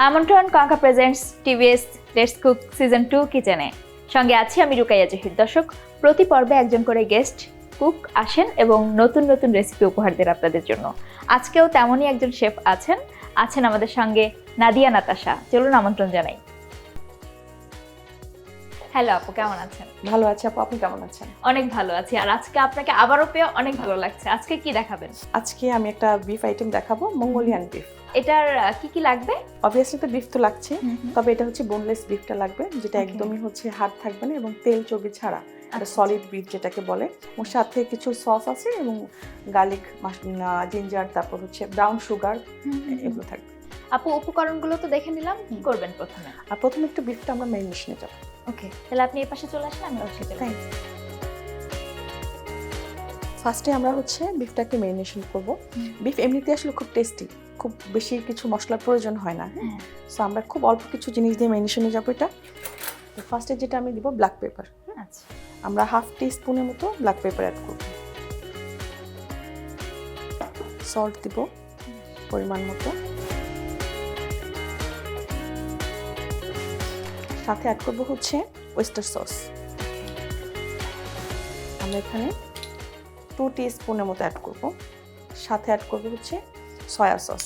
আমন্ত্রণ কঙ্কা presents TVS let's cook season 2 কিচেনে। সঙ্গে আছি আমি রুকাইয়া জহির। দর্শক, প্রতি পর্বে একজন করে গেস্ট কুক আসেন এবং নতুন নতুন রেসিপি উপহার দেন আপনাদের জন্য। আজকেও তেমনই একজন শেফ আছেন আমাদের সঙ্গে নাদিয়া নাতাশা। চলুন আমন্ত্রণ জানাই। হ্যালো আপু, কেমন আছেন? ভালো আছি আপু, আপনি কেমন আছেন? অনেক ভালো আছি। আর আজকে আপনাকে আবারও পেয়ে অনেক ভালো লাগছে। আজকে কি দেখাবেন? আজকে আমি একটা বিফ আইটেম দেখাবো, মঙ্গোলিয়ান বিফ। এটার কি লাগবে? অবভিয়াসলি তো বিফ তো লাগছে, তবে এটা হচ্ছে বোনলেস বিফটা লাগবে, যেটা একদমই হচ্ছে হাড় থাকবে না এবং তেল চর্বি ছাড়া, একটা সলিড বিফ যেটাকে বলে। ওর সাথে কিছু সস আছে এবং গার্লিক, জিঞ্জার, তারপর হচ্ছে ব্রাউন সুগার, এগুলো থাকবে। আপু, উপকরণগুলো তো দেখে নিলাম, কি করবেন প্রথমে? আর প্রথমে একটু বিফটা আমরা ম্যারিনেশনে যাব। ওকে, তাহলে আপনি এই পাশে চলে আসেন, আমি ওই সাথে যাই। ফার্স্টে আমরা হচ্ছে বিফটাকে ম্যারিনেশন করব। বিফ এমনিতে আসলে খুব টেস্টি, খুব বেশি কিছু মশলার প্রয়োজন হয় না। হ্যাঁ, সো আমরা খুব অল্প কিছু জিনিস দিয়ে ম্যারিনেশনে যাবো। এটা তো ফার্স্টে যেটা আমি দিব ব্ল্যাক পেপার। আচ্ছা, আমরা হাফ টিস্পুনের মতো ব্ল্যাক পেপার অ্যাড করব। সল্ট দিব পরিমাণ মতো, সাথে অ্যাড করব হচ্ছে ওয়েস্টার সস। আমরা এখানে 2 টিস্পুনের মতো অ্যাড করব। সাথে অ্যাড করব হচ্ছে সয়া সস।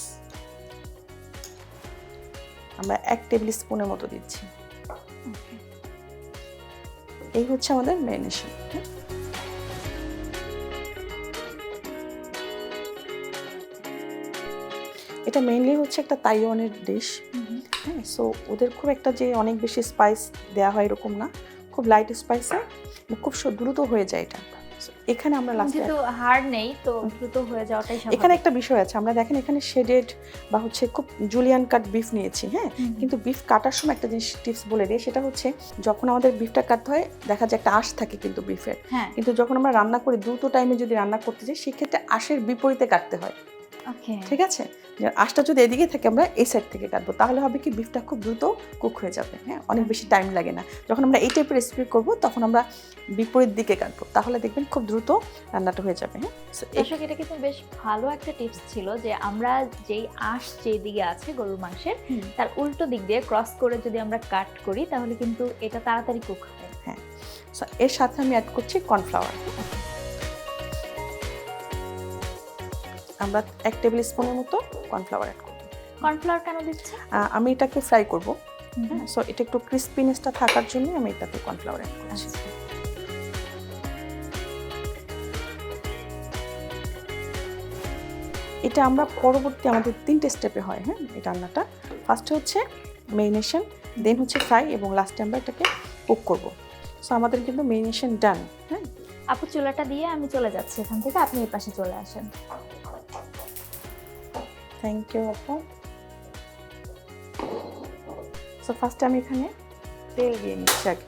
আমরা 1 টেবিল স্পুনের মতো দিচ্ছি। এই হচ্ছে আমাদের ম্যারিনেশন। এটা মেইনলি হচ্ছে একটা তাইওয়ানের ডিশ। হ্যাঁ, সো ওদের খুব একটা যে অনেক বেশি স্পাইস দেওয়া হয় এরকম না, খুব লাইট স্পাইসে খুব দ্রুত হয়ে যায় এটা। এখানে আমরা লাস্টে যেহেতু হার্ড নেই তো দ্রুত হয়ে যাওয়াটাই স্বাভাবিক। এখানে একটা বিষয় আছে, আমরা দেখেন এখানে শেডেড বা হচ্ছে খুব জুলিয়ান কাট বিফ নিয়েছি। হ্যাঁ, কিন্তু বিফ কাটার সময় একটা জিনিস টিপস বলে দিই, সেটা হচ্ছে যখন আমাদের বিফটা কাটতে হয় দেখা যায় একটা আঁশ থাকে কিন্তু বিফের। কিন্তু যখন আমরা রান্না করি দ্রুত টাইমে যদি রান্না করতে যাই সেক্ষেত্রে আঁশের বিপরীতে কাটতে হয়। ঠিক আছে, আঁশটা যদি এদিকে থাকে আমরা এই সাইড থেকে কাটবো, তাহলে হবে কি বিফটা খুব দ্রুত কুক হয়ে যাবে। হ্যাঁ, অনেক বেশি টাইম লাগে না। যখন আমরা এই টাইপের রেসিপি করবো তখন আমরা বিপরীত দিকে কাটবো, তাহলে দেখবেন খুব দ্রুত রান্নাটা হয়ে যাবে। হ্যাঁ, দর্শক, এটা কিন্তু বেশ ভালো একটা টিপস ছিল যে আমরা যেই আঁশ যেই দিকে আছে গরুর মাংসের তার উল্টো দিক দিয়ে ক্রস করে যদি আমরা কাট করি তাহলে কিন্তু এটা তাড়াতাড়ি কুক হয়। হ্যাঁ, এর সাথে আমি অ্যাড করছি কর্নফ্লাওয়ার। আমরা 1 টেবিল স্পুনের মতো কর্নফ্লাওয়ার অ্যাড করব। কর্নফ্লাওয়ার কেন দিচ্ছি? আমি এটাকে ফ্রাই করব। হ্যাঁ, সো এটা একটু ক্রিস্পিনেসটা থাকার জন্য আমি এটাতে কর্নফ্লাওয়ার অ্যাড করছি। এটা আমরা পরবর্তী আমাদের 3টে স্টেপে হয়। হ্যাঁ, এই রান্নাটা ফার্স্টে হচ্ছে মেরিনেশন, দেন হচ্ছে ফ্রাই এবং লাস্টে আমরা এটাকে কুক করব। সো আমাদের কিন্তু মেরিনেশন ডান। হ্যাঁ আপু, চুলাটা দিয়ে আমি চলে যাচ্ছি এখান থেকে, আপনি এই পাশে চলে আসেন। থ্যাংক ইউ আপু। সো ফার্স্টে আমি এখানে তেল দিয়ে নিচ্ছি আগে।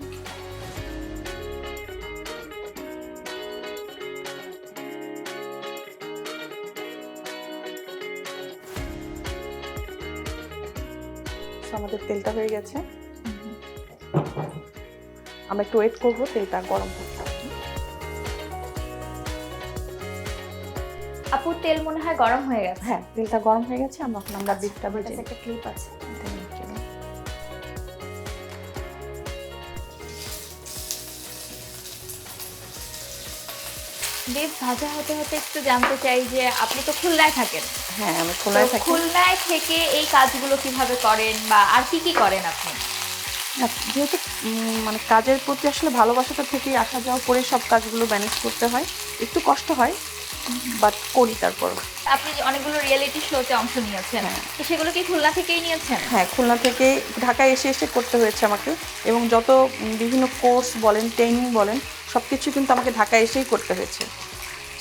আমাদের তেলটা হয়ে গেছে, আমরা একটু ওয়েট করবো তেলটা গরম হোক। আপু, তেল মনে হয় গরম হয়ে গেছে। হ্যাঁ, তেলটা গরম হয়ে গেছে। আমরা বিফটা ভেজে একটা ক্লিপ আছে। বিফ ভাজা হতে হতে একটু জানতে চাই যে আপনি তো খুলনায় থাকেন। হ্যাঁ, আমি খুলনায় থাকি। খুলনায় থেকে এই কাজগুলো কিভাবে করেন বা আর কি কি করেন আপনি? যেহেতু মানে কাজের প্রতি আসলে ভালোবাসাটা থেকেই আসা যাওয়া করে সব কাজগুলো ম্যানেজ করতে হয়, একটু কষ্ট হয় বাট করি। তারপর আপনি অনেকগুলো রিয়েলিটি শোতে অংশ নিয়েছেন, তো সেগুলো কি খুলনা থেকেই নিয়েছেন? হ্যাঁ, খুলনা থেকে ঢাকায় এসে এসে করতে হয়েছে আমাকে, এবং যত বিভিন্ন কোর্স বলেন, ট্রেনিং বলেন, সব কিছু কিন্তু আমাকে ঢাকায় এসেই করতে হয়েছে।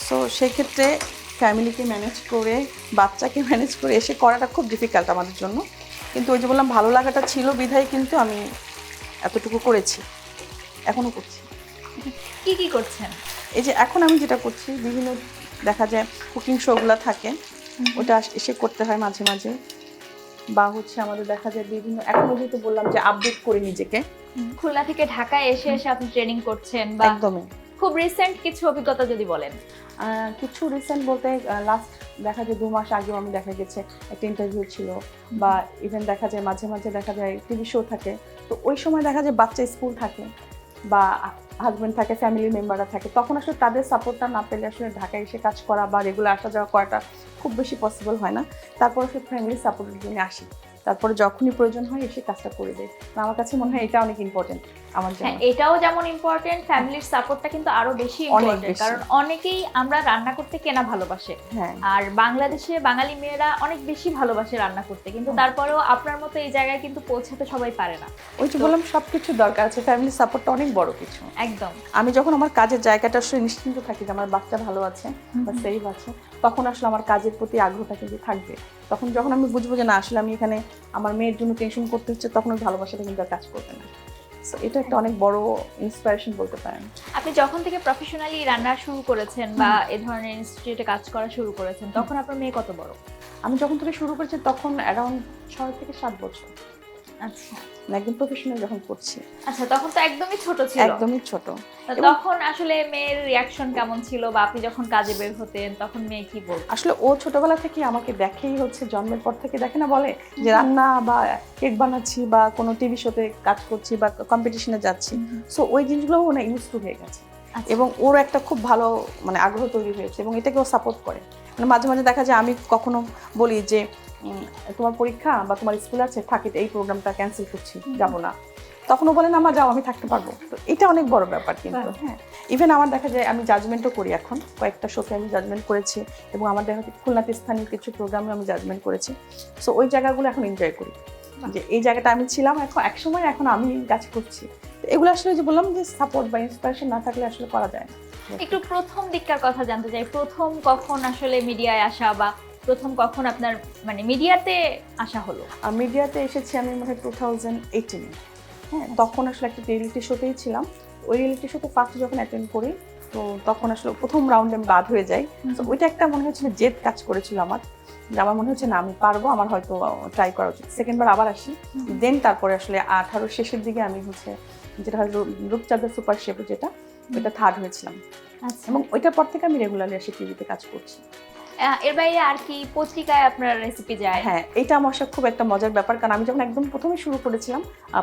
সো সেই ক্ষেত্রে ফ্যামিলিকে ম্যানেজ করে, বাচ্চাকে ম্যানেজ করে এসে করাটা খুব ডিফিকাল্ট আমাদের জন্য। কিন্তু ওই যে বললাম, ভালো লাগাটা ছিল বিধায় কিন্তু আমি এতটুকু করেছি, এখনও করছি। কি কি করছেন? এই যে এখন আমি যেটা করছি, বিভিন্ন দেখা যায় কুকিং শোগুলো থাকে, ওটা এসে করতে হয় মাঝে মাঝে, বা হচ্ছে আমাদের দেখা যায় বিভিন্ন, এখনো যেহেতু বললাম যে আপডেট করে নিজেকে। খুলনা থেকে ঢাকায় এসে এসে আপনি ট্রেনিং করছেন বা একদমই খুব রিসেন্ট কিছু অভিজ্ঞতা যদি বলেন। কিছু রিসেন্ট বলতে লাস্ট দেখা যায় 2 মাস আগেও আমি দেখা গেছে একটা ইন্টারভিউ ছিল, বা ইভেন দেখা যায় মাঝে মাঝে দেখা যায় টিভি শো থাকে, তো ওই সময় দেখা যায় বাচ্চা স্কুল থাকে বা হাজব্যান্ড থাকে, ফ্যামিলি মেম্বাররা থাকে, তখন আসলে তাদের সাপোর্টটা না পেলে আসলে ঢাকায় এসে কাজ করা বা রেগুলার আসা যাওয়া করাটা খুব বেশি পসিবল হয় না। তারপর আসলে ফ্যামিলি সাপোর্টের জন্য আসি, তারপরে যখনই প্রয়োজন হয় এসে কাজটা করে দেয়। আমার কাছে মনে হয় এটা অনেক ইম্পর্টেন্ট আমার জন্য। হ্যাঁ, এটাও যেমন ইম্পর্টেন্ট, ফ্যামিলির সাপোর্টটা কিন্তু আরো বেশি ইম্পর্টেন্ট, কারণ অনেকেই আমরা রান্না করতে কেনা ভালোবাসে, আর বাংলাদেশে বাঙালি মেয়েরা অনেক বেশি ভালোবাসে রান্না করতে, কিন্তু তারপরেও আপনার মতো এই জায়গায় কিন্তু পৌঁছাতে সবাই পারে না। ওই যে বললাম সবকিছু দরকার আছে, ফ্যামিলি সাপোর্টটা অনেক বড় কিছু। একদম। আমি যখন আমার কাজের জায়গাটা আসলে নিশ্চিন্ত থাকি যে আমার বাচ্চা ভালো আছে বা সেফ আছে, তখন আসলে আমার কাজের প্রতি আগ্রহটা কিন্তু থাকবে। তখন যখন আমি বুঝবো যে না আসলে আমি এখানে আমার মেয়ের জন্য টেনশন করতে হচ্ছে, তখন ওই ভালোবাসাটা কিন্তু আর কাজ করবে না। সো এটা একটা অনেক বড় ইন্সপিরেশন বলতে পারেন। আপনি যখন থেকে প্রফেশনালি রান্না শুরু করেছেন বা এই ধরনের ইনস্টিটিউটে কাজ করা শুরু করেছেন, তখন আপনার মেয়ে কত বড়? আমি যখন থেকে শুরু করেছি তখন অ্যারাউন্ড 6 থেকে 7 বছর। আচ্ছা, একদম প্রফেশনাল যখন করছি। আচ্ছা, তখন তো একদমই ছোট ছিল। একদমই ছোট। তখন আসলে মেয়ের রিয়াকশন কেমন ছিল, বা আপনি যখন কাজে বের হতেন তখন মেয়ে কি বলতো? আসলে ও ছোটবেলা থেকে আমাকে দেখেই হচ্ছে, জন্মের পর থেকে দেখে না, বলে যে রান্না বা কেক বানাচ্ছি বা কোনো টিভি শোতে কাজ করছি বা কম্পিটিশনে যাচ্ছি, সো ওই জিনিসগুলো ও না ইউজ টু হয়ে গেছে, এবং ওর একটা খুব ভালো মানে আগ্রহ তৈরি হয়েছে, এবং এটাকে ও সাপোর্ট করে। মানে মাঝে মাঝে দেখা যায় আমি কখনো বলি যে তোমার পরীক্ষা বা তোমার স্কুল আছে, থাকে এই প্রোগ্রামটা ক্যান্সেল করছি, যাবো না, তখনও বলে না মা যাও, আমি থাকতে পারবো। তো এটা অনেক বড় ব্যাপার কিন্তু। হ্যাঁ, ইভেন আমার দেখা যায় আমি জাজমেন্টও করি, এখন কয়েকটা শোতে আমি জাজমেন্ট করেছি, এবং আমার দেখা যায় খুলনাতে স্থানীয় কিছু প্রোগ্রামে আমি জাজমেন্ট করেছি। সো ওই জায়গাগুলো এখন এনজয় করি, যে এই জায়গাটা আমি ছিলাম, এখন একসময় এখন আমি কাজ করছি। তো এগুলো আসলে যে বললাম যে সাপোর্ট বা ইন্সপিরেশন না থাকলে আসলে করা যায় না। একটু প্রথম দিককার কথা জানতে চাই, প্রথম কখন আসলে মিডিয়ায় আসা, বা প্রথম কখন আপনার মানে মিডিয়াতে আসা হলো? মিডিয়াতে এসেছি আমি মনে হয় 2018-এ। হ্যাঁ, তখন আসলে একটা রিয়েলিটি শোতেই ছিলাম। ওই রিয়েলিটি শোতে ফার্স্ট যখন অ্যাটেন্ড করি, তো তখন আসলে প্রথম রাউন্ডে আমি বাদ হয়ে যাই। তো ওইটা একটা মনে হচ্ছিল জেদ কাজ করেছিল আমার, যে আমার মনে হচ্ছে না আমি পারবো, আমার হয়তো ট্রাই করা উচিত। সেকেন্ডবার আবার আসি, দেন তারপরে আসলে 18 শেষের দিকে আমি হচ্ছে যেটা হয় রূপচাঁদের সুপার শেফ, যেটা ওইটা থার্ড হয়েছিলাম, এবং ওইটার পর থেকে আমি রেগুলারলি আসি টিভিতে কাজ করছি। এর বাইরে আর কি পত্রিকায় আপনার রেসিপি যায়? হ্যাঁ, এটা আমার সাথে খুব একটা মজার ব্যাপার, কারণ আমি যখন একদম প্রথমে শুরু করেছিলাম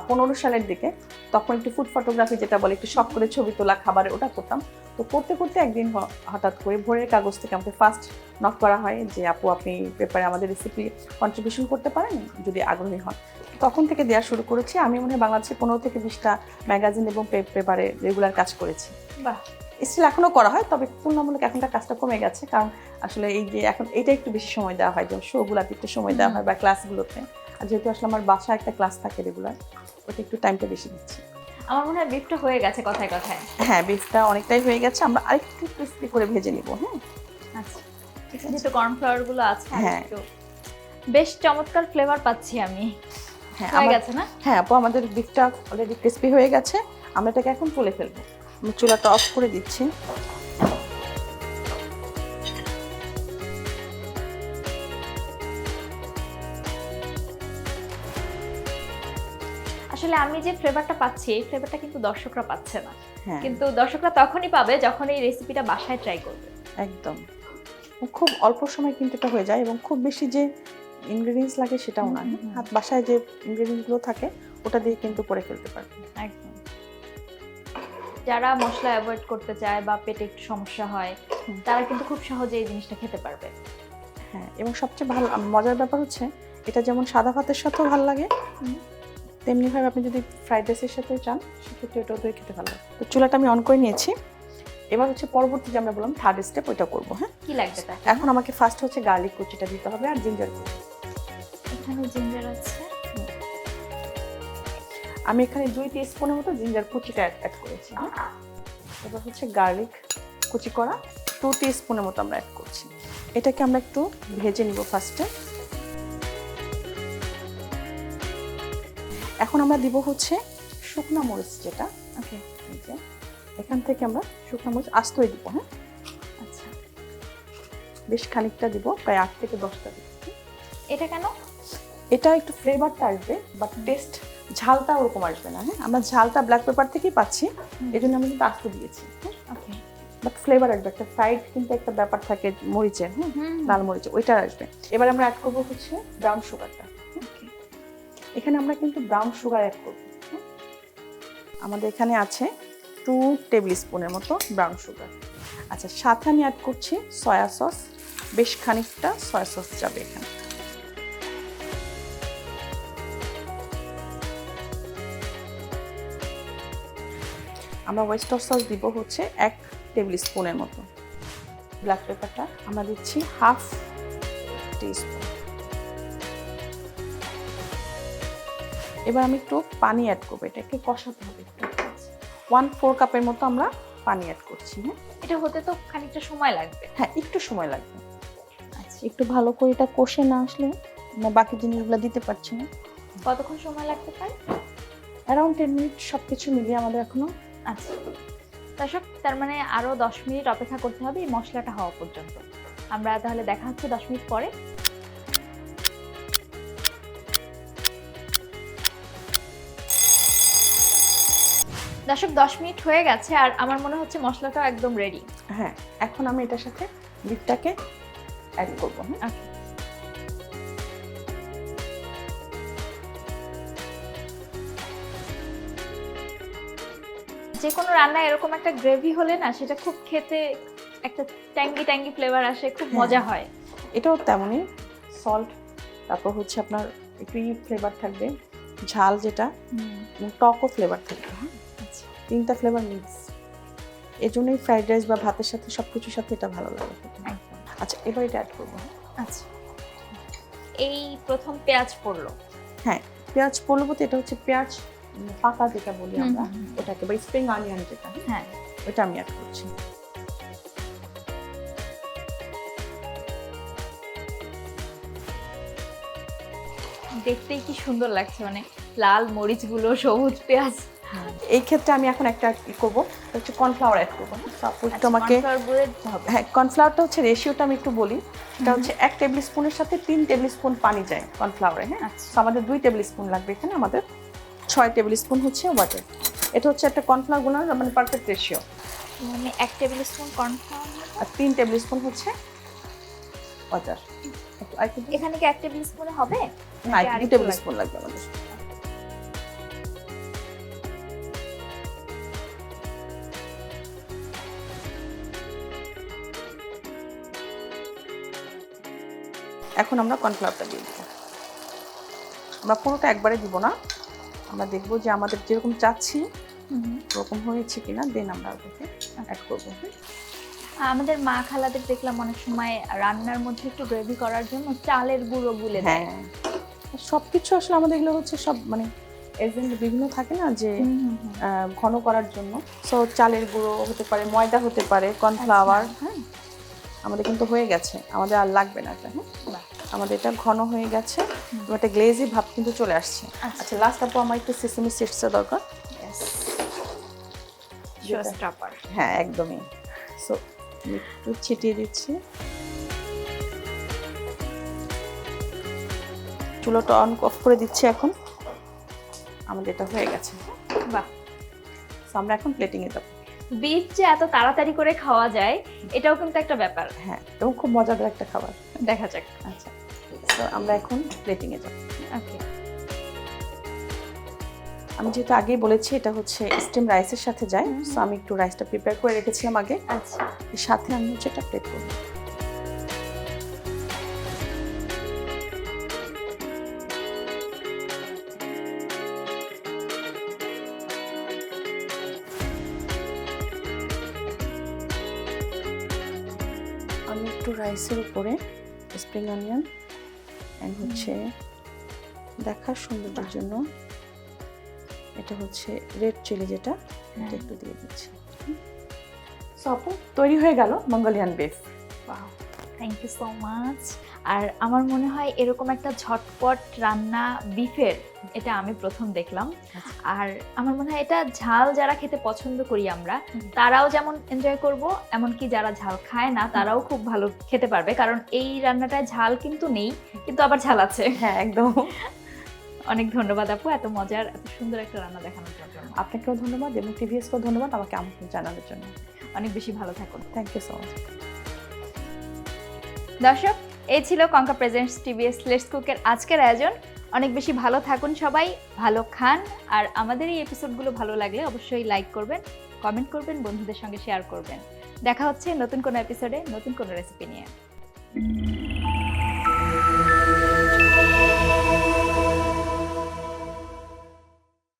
15 সালের দিকে, তখন একটু ফুড ফটোগ্রাফি যেটা বলে, একটু শখ করে ছবি তোলা খাবারে, ওটা করতাম। তো করতে করতে একদিন হঠাৎ করে ভোরের কাগজ থেকে আমাকে ফার্স্ট নক করা হয় যে আপু আপনি পেপারে আমাদের রেসিপি কন্ট্রিবিউশন করতে পারেন যদি আগ্রহী হন। তখন থেকে দেওয়া শুরু করেছি। আমি মনে হয় বাংলাদেশে 15 থেকে 20টা ম্যাগাজিন এবং পেপারে রেগুলার কাজ করেছি। বাহ। স্টিল এখনও করা হয়, তবে তুলনামূলক এখনকার কাজটা কমে গেছে, কারণ আসলে এই যে এখন এটা একটু বেশি সময় দেওয়া হয়, যেমন শোগুলাতে একটু সময় দেওয়া হয় বা ক্লাসগুলোতে, আর যেহেতু আসলে আমার বাসায় একটা ক্লাস থাকে রেগুলার, ওটা একটু টাইমটা বেশি দিচ্ছি। আমার মনে হয় বিফটা হয়ে গেছে কথায় কথায়। হ্যাঁ, বিফটা অনেকটাই হয়ে গেছে, আমরা আরেকটু ক্রিস্পি করে ভেজে নিব। হ্যাঁ, আচ্ছা, যেহেতু কর্নফ্লাওয়ার গুলো আছে, হ্যাঁ, একটু বেশ চমৎকার ফ্লেভার পাচ্ছি আমি। হ্যাঁ হয়ে গেছে না? হ্যাঁ আপু, আমাদের বিফটা অলরেডি ক্রিস্পি হয়ে গেছে, আমরা এটাকে এখন তুলে ফেলবো। আমি চুলাটা অফ করে দিচ্ছি। আসলে আমি যে ফ্লেভারটা পাচ্ছি, এই ফ্লেভারটা কিন্তু দর্শকরা পাচ্ছে না, হ্যাঁ, কিন্তু দর্শকরা তখনই পাবে যখন এই রেসিপিটা বাসায় ট্রাই করবে। একদম, খুব অল্প সময় কিন্তু এটা হয়ে যায়, এবং খুব বেশি যে ইনগ্রেডিয়েন্টস লাগে সেটাও না, হাত বাসায় যে ইনগ্রেডিয়েন্টসগুলো থাকে ওটা দিয়ে কিন্তু করে ফেলতে পারবে। একদম। যারা মশলা অ্যাভয়েড করতে চায় বা পেটে একটু সমস্যা হয়, তারা কিন্তু খুব সহজে এই জিনিসটা খেতে পারবে। হ্যাঁ, এবং সবচেয়ে ভালো মজার ব্যাপার হচ্ছে এটা যেমন সাদা ভাতের সাথেও ভালো লাগে, তেমনিভাবে আপনি যদি ফ্রাইড রাইসের সাথেও চান সেক্ষেত্রে এটাও দিয়ে খেতে ভালো লাগে। তো চুলাটা আমি অন করে নিয়েছি, এবার হচ্ছে পরবর্তী যে আমরা বললাম থার্ড স্টেপ, ওইটা করবো। হ্যাঁ, কি লাগবে তা? এখন আমাকে ফার্স্ট হচ্ছে গার্লিক কুচিটা দিতে হবে আর জিঞ্জার কুচি। এখানে জিঞ্জার আছে, আমি এখানে 2 টিস্পুনের মতো জিঞ্জার কুচিটা অ্যাড করেছি। হ্যাঁ, এবার হচ্ছে গার্লিক কুচি করা 2 টিস্পুনের মতো আমরা অ্যাড করছি। এটাকে আমরা একটু ভেজে নিব ফার্স্টে। এখন আমরা দিব হচ্ছে শুকনা মরিচ, যেটা ওকে, এখান থেকে আমরা শুকনা মরিচ আস্তই দিব। হ্যাঁ, আচ্ছা, বেশ খানিকটা দিব, প্রায় 8 থেকে 10টা দিব। এটা কেন? এটা একটু ফ্লেভারটা আসবে, বাট টেস্ট ঝালটা ওরকম আসবে না। হ্যাঁ, আমরা ঝালটা ব্ল্যাক পেপার থেকেই পাচ্ছি, এই জন্য আমি কিন্তু আস্ত দিয়েছি। ওকে, বাট ফ্লেভার আসবে, একটা ফ্রাইড কিন্তু একটা ব্যাপার থাকে মরিচের, লাল মরিচ, ওইটা আসবে। এবার আমরা অ্যাড করবো হচ্ছে ব্রাউন সুগারটা। এখানে আমরা কিন্তু ব্রাউন সুগার অ্যাড করবো। আমাদের এখানে আছে 2 টেবিল স্পুনের মতো ব্রাউন সুগার। আচ্ছা, সাথে আমি অ্যাড করছি সয়া সস, বেশ খানিকটা সয়া সস যাবে এখানে। আমরা ওয়েস্টার সস দিব হচ্ছে 1 টেবিল স্পুনের মতো। ব্ল্যাক পেপারটা আমরা দিচ্ছি হাফ টিস্পুন। এবার আমি একটু পানি অ্যাড করবো, এটাকে কষাতে হবে একটু। 1/4 কাপের মতো আমরা পানি অ্যাড করছি। হ্যাঁ, এটা হতে তো খানিকটা সময় লাগবে। হ্যাঁ, একটু সময় লাগবে। আচ্ছা, একটু ভালো করে এটা কষে না আসলে আমরা বাকি জিনিসগুলো দিতে পারছি না। কতক্ষণ সময় লাগতে পারে? অ্যারাউন্ড 10 মিনিট সবকিছু মিলিয়ে আমাদের এখনো। আচ্ছা দর্শক, তার মানে আরো 10 মিনিট অপেক্ষা করতে হবে এই মশলাটা হওয়া পর্যন্ত। আমরা তাহলে দেখা হচ্ছে 10 মিনিট পরে। দর্শক, 10 মিনিট হয়ে গেছে আর আমার মনে হচ্ছে মশলাটাও একদম রেডি। হ্যাঁ, এখন আমি এটার সাথে বিফটাকে অ্যাড করবো। হ্যাঁ, যে কোনো রান্নায় এরকম একটা গ্রেভি হলে না সেটা খুব খেতে একটা ট্যাঙ্গি ট্যাঙ্গি ফ্লেভার আসে, খুব মজা হয়। এটাও তেমনই সল্ট, তারপর হচ্ছে আপনার একটু ফ্লেভার থাকবে, ঝাল যেটা, টকও ফ্লেভার থাকবে। হ্যাঁ, আচ্ছা, 3টা ফ্লেভার মিক্স, এই জন্যই ফ্রাইড রাইস বা ভাতের সাথে সবকিছুর সাথে এটা ভালো লাগে। একদম। আচ্ছা, এবার এটা অ্যাড করবো। আচ্ছা, এই প্রথম পেঁয়াজ পড়লো। হ্যাঁ, পেঁয়াজ পড়লো বলতে এটা হচ্ছে পেঁয়াজ পাকা যেটা বলি আমরা, ওটাকে বা স্প্রিং অনিয়ন যেটা, হ্যাঁ, ওটা আমি অ্যাড করছি। দেখতেই কি সুন্দর লাগছে, মানে লাল মরিচগুলো, সবুজ পেঁয়াজ। এই ক্ষেত্রে আমি এখন একটা কি করবো, হচ্ছে কর্নফ্লাওয়ার অ্যাড করবো। সাপোজ আচ্ছা, তোমাকে কর্নফ্লাওয়ার গুঁড়ো দিতে হবে। হ্যাঁ, কর্নফ্লাওয়ারটা হচ্ছে রেশিওটা আমি একটু বলি, সেটা হচ্ছে 1 টেবিল স্পুনের সাথে 3 টেবিল স্পুন পানি যায় কর্নফ্লাওয়ারে। হ্যাঁ, আচ্ছা। তো আমাদের 2 টেবিল স্পুন লাগবে, এখানে আমাদের 6 টেবিল স্পুন হচ্ছে ওয়াটার। এটা হচ্ছে একটা কর্নফ্লাওয়ার গুঁড়ার মানে পারফেক্ট রেশিও। মানে 1 টেবিল স্পুন কর্নফ্লাওয়ার আর 3 টেবিল স্পুন হচ্ছে ওয়াটার। এখানে কি 1 টেবিল স্পুনে হবে? না, 2 টেবিল স্পুন লাগবে আমাদের। এখন আমরা কর্নফ্লাওয়ারটা দিয়ে দিব। আমরা পুরোটা একবারে দিব না, আমরা দেখবো যে আমাদের যেরকম চাচ্ছি ওরকম হয়েছে কিনা, দেন আমরা ওটাকে অ্যাড করবো। আমাদের মা খালাদের দেখলাম অনেক সময় রান্নার মধ্যে একটু গ্রেভি করার জন্য চালের গুঁড়ো গুলে দেয়। হ্যাঁ, সবকিছু আসলে আমাদের এগুলো হচ্ছে সব মানে এজেন্ট বিভিন্ন থাকে না যে ঘন করার জন্য। সো চালের গুঁড়ো হতে পারে, ময়দা হতে পারে, কর্নফ্লাওয়ার। হ্যাঁ, আমাদের কিন্তু হয়ে গেছে, আমাদের আর লাগবে না এটা। হ্যাঁ, আমাদের এটা ঘন হয়ে গেছে, একটা গ্লেজি ভাব কিন্তু চলে আসছে। আচ্ছা, লাস্ট আপু আমার একটু সেসমি সিডসের দরকার। হ্যাঁ, একদমই। সো একটু ছিটিয়ে দিচ্ছি। চুলাটা অন অফ করে দিচ্ছি এখন। আমাদের এটা হয়ে গেছে। বাহ, সো আমরা এখন প্লেটিং এ যাব। বিফ যে এত তাড়াতাড়ি করে খাওয়া যায় এটাও কিন্তু একটা ব্যাপার। হ্যাঁ, এবং খুব মজাদার একটা খাবার। দেখা যাক। আচ্ছা, তো আমরা এখন প্লেটিং এ যাব। ওকে, আমি যেটা আগেই বলেছি এটা হচ্ছে স্টিম রাইসের সাথে যায়। সো আমি একটু রাইসটা প্রিপেয়ার করে রেখেছিলাম আগে। আচ্ছা, এর সাথে আমি হচ্ছে এটা প্লেট করব। আমি একটু রাইসের উপরে স্প্রিং অনিয়ন এন্ড হচ্ছে দেখার সৌন্দর্যের জন্য এটা হচ্ছে রেড চিলি যেটা, এটা একটু দিয়ে দিচ্ছি। সো আপু, তৈরি হয়ে গেল Mongolian beef. Wow, thank you so much. আর আমার মনে হয় এরকম একটা ঝটপট রান্না বিফের এটা আমি প্রথম দেখলাম। আর আমার মনে হয় এটা ঝাল যারা খেতে পছন্দ করি আমরা তারাও যেমন এনজয় করব, এমনকি যারা ঝাল খায় না তারাও খুব ভালো খেতে পারবে, কারণ এই রান্নাটায় ঝাল কিন্তু নেই, কিন্তু আবার ঝাল আছে। হ্যাঁ, একদম। অনেক ধন্যবাদ আপু এত মজার এত সুন্দর একটা রান্না দেখানোর জন্য। আপনাকেও ধন্যবাদ এবং টিভিএসকেও ধন্যবাদ আমাকে আমন্ত্রণ জানানোর জন্য। অনেক বেশি ভালো থাকুন। Thank you so much. দর্শক, এই ছিল কঙ্কা প্রেজেন্টস টিভিএস লেটস কুকের আজকের আয়োজন। অনেক বেশি ভালো থাকুন সবাই, ভালো খান, আর আমাদের এই এপিসোডগুলো ভালো লাগলে অবশ্যই লাইক করবেন, কমেন্ট করবেন, বন্ধুদের সঙ্গে শেয়ার করবেন। দেখা হচ্ছে নতুন কোনো এপিসোডে নতুন কোনো রেসিপি নিয়ে।